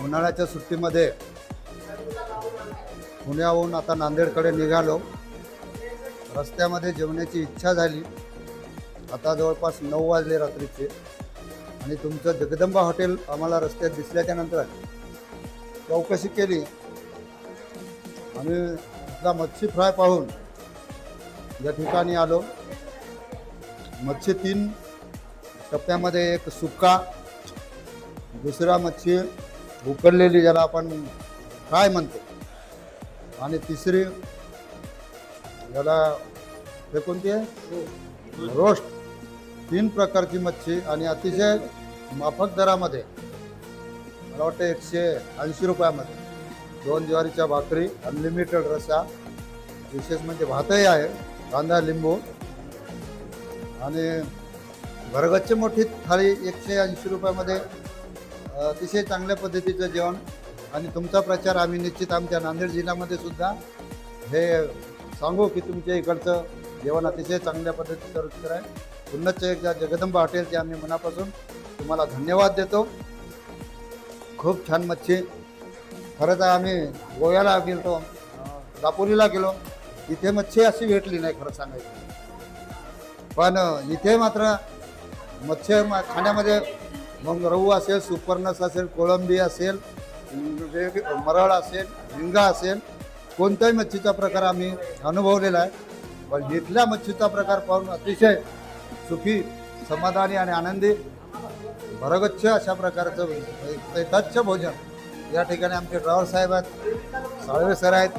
उन्हाळ्याच्या सुट्टीमध्ये पुण्याहून आता नांदेडकडे निघालो. रस्त्यामध्ये जेवण्याची इच्छा झाली. आता जवळपास 9 वाजले रात्रीचे आणि तुमचं जगदंबा हॉटेल आम्हाला रस्त्यात दिसल्याच्या नंतर चौकशी केली आणि एकदा मच्छी फ्राय पाहून या ठिकाणी आलो. मच्छी 3 टप्प्यामध्ये, एक सुक्का, दुसरा मच्छी उकडलेली ज्याला आपण फ्राय म्हणतो, आणि तिसरी याला हे कोणती आहे, रोस्ट. 3 प्रकारची मच्छी आणि अतिशय माफक दरामध्ये, मला वाटतं 180 रुपयामध्ये 2 ज्वारीच्या भाकरी, अनलिमिटेड रस्सा, विशेष म्हणजे भातही आहे, कांदा लिंबू, आणि भरगच्च मोठी थाळी 180 रुपयामध्ये. अतिशय चांगल्या पद्धतीचं जेवण. आणि तुमचा प्रचार आम्ही निश्चित आमच्या नांदेड जिल्ह्यामध्ये सुद्धा हे सांगू की तुमच्या इकडचं जेवण अतिशय चांगल्या पद्धतीचं रुचकर आहे. पुन्हा एकदा जगदंबा हॉटेलचे आम्ही मनापासून तुम्हाला धन्यवाद देतो. खूप छान मच्छी. खरं तर आम्ही गोव्याला गेलो, दापोलीला गेलो, इथे मच्छी अशी भेटली नाही खरं सांगायचं. पण इथे मात्र मच्छी खाण्यामध्ये मग रहू असेल, सुपर्णस असेल, कोळंबी असेल, मरळ असेल, झिंगा असेल, कोणत्याही मच्छीचा प्रकार आम्ही अनुभवलेला आहे. पण इथल्या मच्छीचा प्रकार पाहून अतिशय सुखी, समाधानी आणि आनंदी, भरगच्छ अशा प्रकारचं यथाच्छ भोजन या ठिकाणी आमचे ड्रायव्हर साहेब आहेत, साळवे सर आहेत.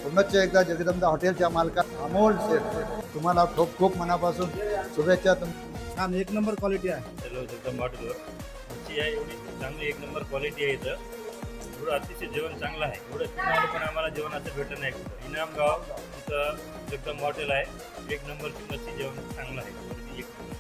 पुन्हा एकदा जगदंबा हॉटेलच्या मालका अमोल शेठ, तुम्हाला खूप खूप मनापासून शुभेच्छा. छान 1 नंबर क्वालिटी आहे. हॅलो, जगदंबा हॉटेलवर मच्छी आहे, एवढी चांगली 1 नंबर क्वालिटी आहे इथं. एवढं अतिशय जेवण चांगलं आहे. एवढं फिरणारे पण आम्हाला जेवण असं भेटत नाही. इनामगाव इथं जगदंबा हॉटेल आहे. 1 नंबरची मच्छी, जेवण चांगलं आहे. 1 नंबर.